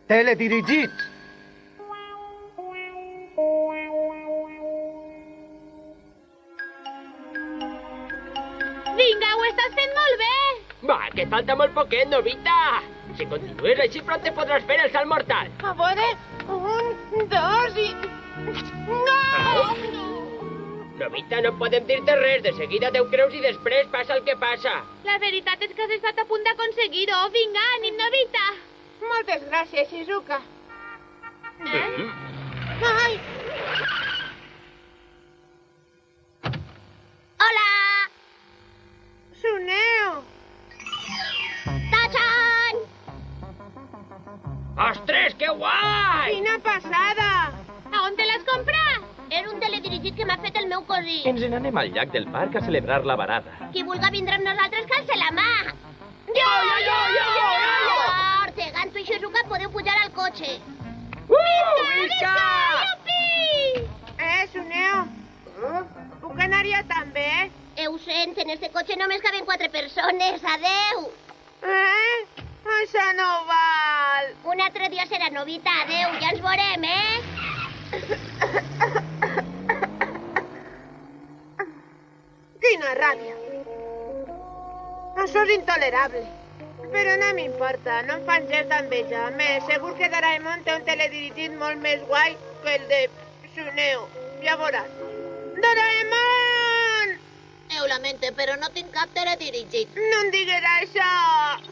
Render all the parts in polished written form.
Teledirigit. Vinga, ho estàs fent molt bé! Va, que et falta molt poquet, Novita! Si continues així, pronte podràs fer el salt mortal. A veure, 1, 2 i... No! Novita, no podem dir-te res. De seguida teu creus i després passa el que passa. La veritat és que has estat a punt d'aconseguir-ho. Vinga, ànim, Novita! Moltes gràcies, Shizuka. Ai! Hola! Suneo! Tachan! Ostres, que guai! Quina passada! A on te l'has comprat? Era un teledirigit que m'ha fet el meu cosí. Ens n'anem al llac del parc a celebrar la varada. Qui vulga vindre amb nosaltres, que alce la mà. Jo! Ortega, tu i Shizuka podeu pujar al cotxe. Visca! Suneo! Puc anar jo també? Ho sent, en este cotxe només caben 4 persones. Adeu! Això no val! Un altre dia serà, Novita. Adeu, ja ens veurem, Quina ràbia! Això és intolerable. Però no m'importa, no em fan gens d'enveja. Més segur que Doraemon té un teledirigit molt més guai que el de Suneo. Ja veuràs. Doraemon! Ho lamento, però no tinc cap teledirigit. No em digues això!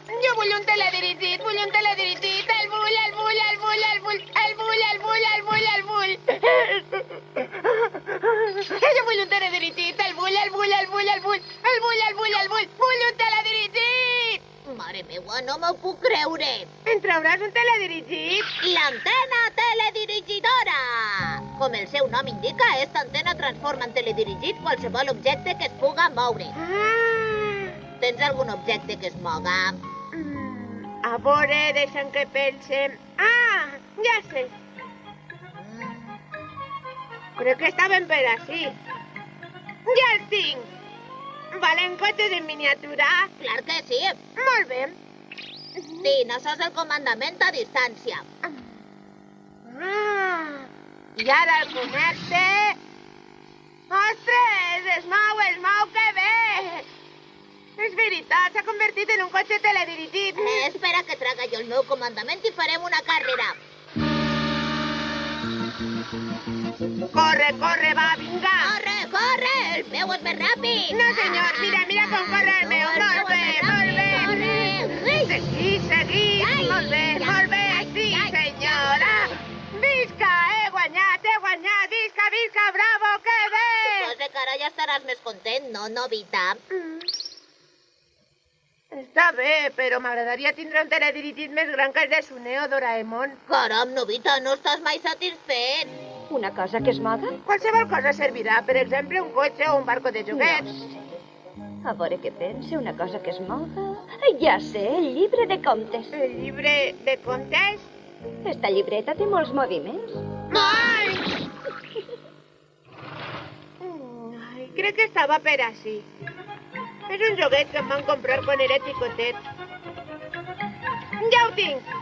Jo vull un teledirigit, vull un teledirigit! El vull, el vull, el vull, el vull, el vull, el vull, el vull, el vull! Jo vull un teledirigit, el vull, el vull, el vull, el vull, el vull, el vull, el vull! Vull un teledirigit! Mare meua, no m'ho puc creure. Em trauràs un teledirigit? L'antena teledirigidora! Com el seu nom indica, esta antena transforma en teledirigit qualsevol objecte que es puga moure. Tens algun objecte que es moga? A veure, deixa'm que pense... Ja sé. Crec que estaven per així. Ja els tinc! Valen cotxes en miniatura? Clar que sí. Molt bé. Sí, això és el comandament a distància. I ara el connecte... Ostres, es mou, que bé! És veritat, s'ha convertit en un cotxe teledirigit. Espera que traga jo el meu comandament i farem una carrera. Corre, corre, va, vinga! Corre, corre! El meu és més ràpid! No, senyor, mira com corre el meu. Molt bé, molt bé! Corre! Seguís! Molt bé, sí, senyora! Visca, he guanyat! Visca, bravo, que bé! Suposo que ara ja estaràs més content, no, Novita? Està bé, però m'agradaria tindre un teledirigit més gran que el de Suneo Doraemon. Caram, Novita, no estàs mai satisfet. Una cosa que es moga? Qualsevol cosa servirà, per exemple, un cotxe o un barco de joguets. No sé. A veure què pense, una cosa que es moga... Ja sé, el llibre de comptes. El llibre de contes? Esta llibreta té molts moviments. Ai! Crec que estava per així. És un joguet que em van comprar quan era xicotet. Ja ho tinc!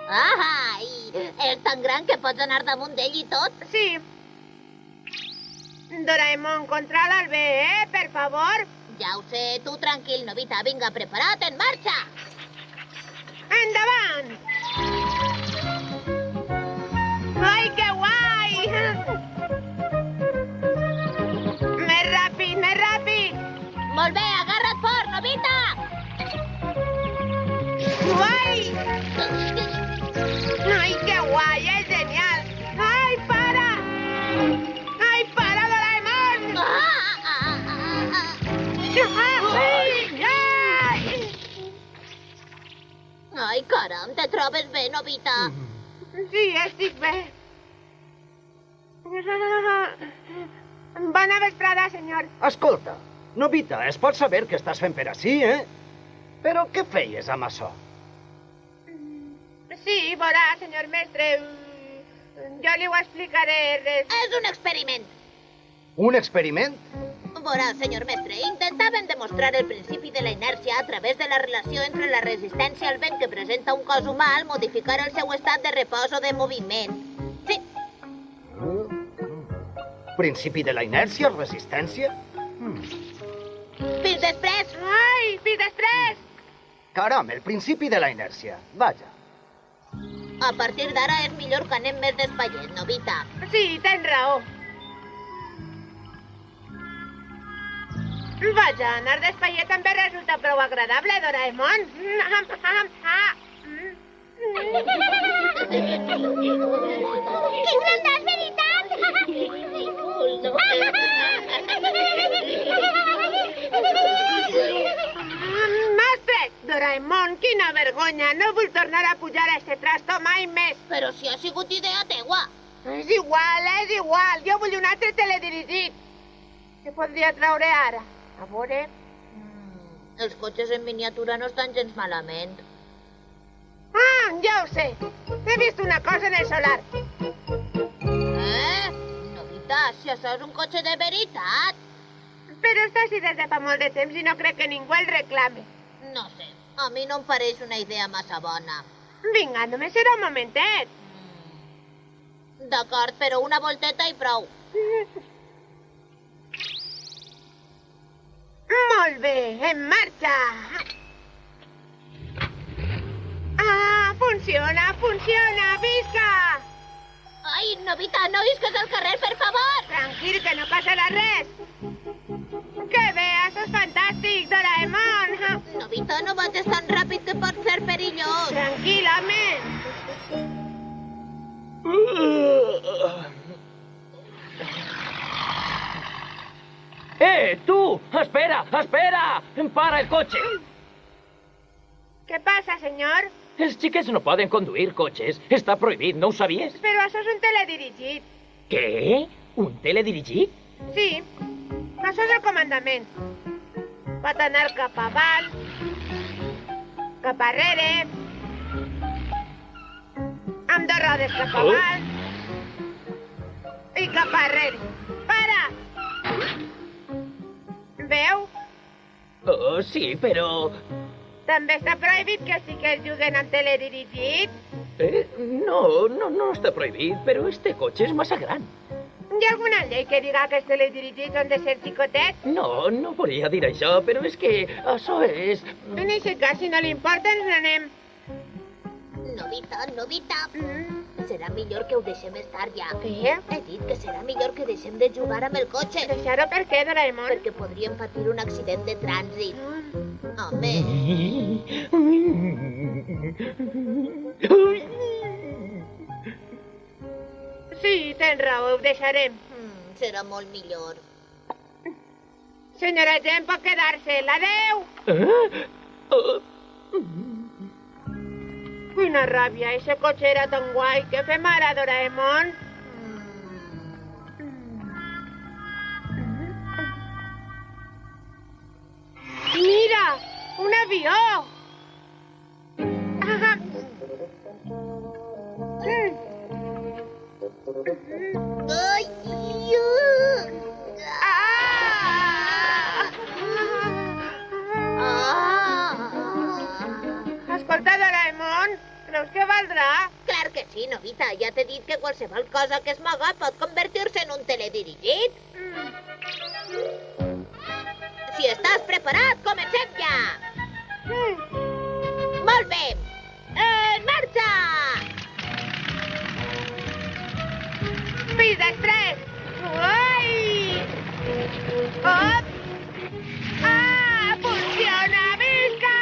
Ai, és tan gran que pots anar damunt d'ell i tot? Sí. Doraemon, controla'l bé, per favor. Ja ho sé, tu tranquil, Novita. Vinga, prepara't, en marxa! Endavant! Ai, que guai! Més ràpid! Molt bé, agarra't fort, Novita! Guai! Ai, que guai, és genial! Ai, para! Ai, para, Doraemon! Ai, caram, te trobes bé, Novita? Sí, estic bé. Bona vesprada, senyor. Escolta, Novita, es pot saber què estàs fent per ací, Però què feies amb això? Sí, veurà, senyor mestre. Jo li ho explicaré res. És un experiment. Un experiment? Veurà, senyor mestre, intentaven demostrar el principi de la inèrcia a través de la relació entre la resistència al vent que presenta un cos humà al modificar el seu estat de repòs o de moviment. Sí. Principi de la inèrcia, resistència? Fins després! Ai, fins després! Caram, el principi de la inèrcia. Vaja. A partir d'ara és millor que anem més despaiet, Novita. Sí, tens raó. Vaja, anar despaiet també resulta prou agradable, Doraemon. Quin grandàs, veritat! Mestre! Doraemon, quina vergonya! No vull tornar a pujar a este trasto mai més. Però si ha sigut idea teua. És igual, és igual. Jo vull un altre teledirigit. Què podria traure ara? A veure... Els cotxes en miniatura no estan gens malament. Ah, ja ho sé. He vist una cosa en el solar. Novita, si això és un cotxe de veritat. Però està així des de fa molt de temps i no crec que ningú el reclame. No sé, a mi no em pareix una idea massa bona. Vinga, només serà un momentet. D'acord, però una volteta i prou. Molt bé, en marxa! Ah, funciona, funciona, visca! Ai, Novita, no isques al carrer, per favor! Tranquil, que no passarà res. Que bé, això és fantàstic, Doraemon! Novita, no vagis tan ràpid que pot ser perillós. Tranquil, home! ¡Tú! ¡Espera! ¡Espera! ¡Para el coche! Què passa, senyor? Els xiquets no poden conduir cotxes. Està prohibit, no ho sabies? Però això és un teledirigit. Què? Un teledirigit? Sí, això és el comandament. Pot anar cap avall, cap arrere, amb dos rodes cap avall i cap arrere. Para! Veu? Oh, sí, però... També està prohibit que sí que juguen amb teledirigit. No està prohibit, però este cotxe és massa gran. Hi ha alguna llei que diga que els teledirigits han de ser xicotets? No volia dir això, però és que això és... En aquest cas, si no li importa, ens n'anem. Novita, serà millor que ho deixem estar ja. Què? He dit que serà millor que deixem de jugar amb el cotxe. Deixar-ho per què, Doraemon? Perquè podríem patir un accident de trànsit. Home. Sí, tens raó, ho deixarem. Serà molt millor. Senyora Jen, pot quedar-se. Adéu! Quina ràbia, eixe cotxe era tan guai. Què fem ara, Doraemon? Mira, un avió! Ai! Escolta, Doraemon, creus que valdrà? Clar que sí, Novita. Ja t'he dit que qualsevol cosa que es moga pot convertir-se en un teledirigit. Si estàs preparat, comencem ja! Molt bé! En marxa! Fins després! Uai! Hop! Ah! Funciona! Visca!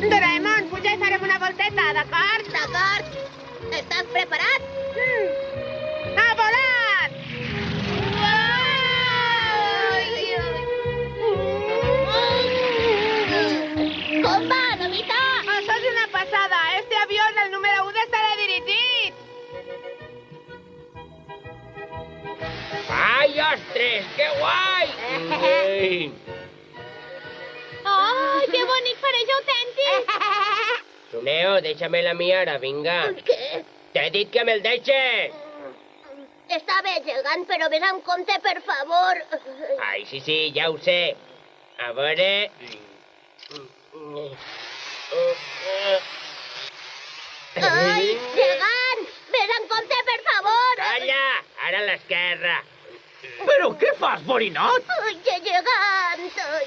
Doraemon, puja i farem una volteta, d'acord? D'acord. Estàs preparat? A volar! Com va, Novita? Això és una passada. Este avió és el número 1 de teledirigit. ¡Ay, ostres! ¡Qué guai! Oh, que bonic, pareix autèntic! Suneo, deixa'm la mi ara, vinga. Què? T'he dit que me'l deixes! Està bé, gegant, però vés amb compte, per favor. Ai, sí, ja ho sé. A veure... Ai, gegant! Vés amb compte, per favor! Calla! Ara a l'esquerra. Però què fas, borinot? Ai, gegant! Ai.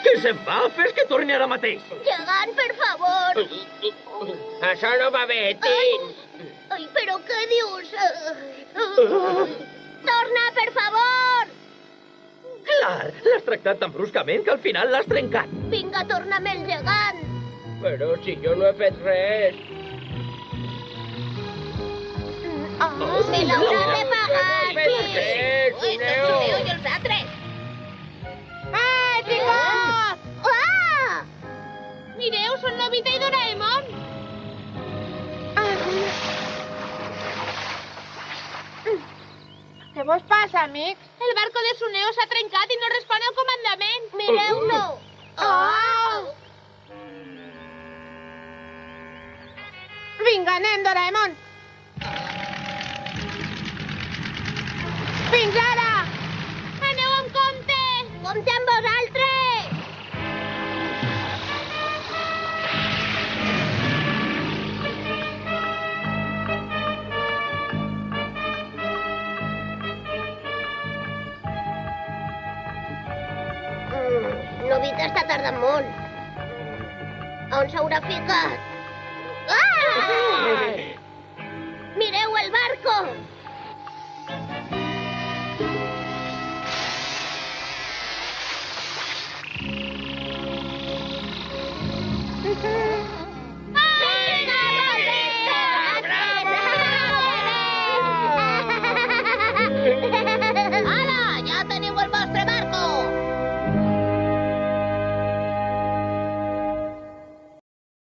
Què se'n va? Fes que torni ara mateix. Gegant, per favor! Això no va bé, Tin. Ai, però què dius? Torna, per favor! Clar, l'has tractat tan bruscament que al final l'has trencat. Vinga, torna'm el gegant! Però si jo no he fet res. Me l'haurà de pagar, Però sí! què, Ui, són Suneo? Suneo i els altres! Ah, xicos! Ah! Mireu, són Nobita i Doraemon. Què vos passa, amics? El barco de Suneo s'ha trencat i no respon al comandament. Mireu-lo! Oh! Vinga, anem, Doraemon! Fins ara! Aneu amb compte! Compte amb vosaltres! Nobita està tardant molt. On s'haurà ficat?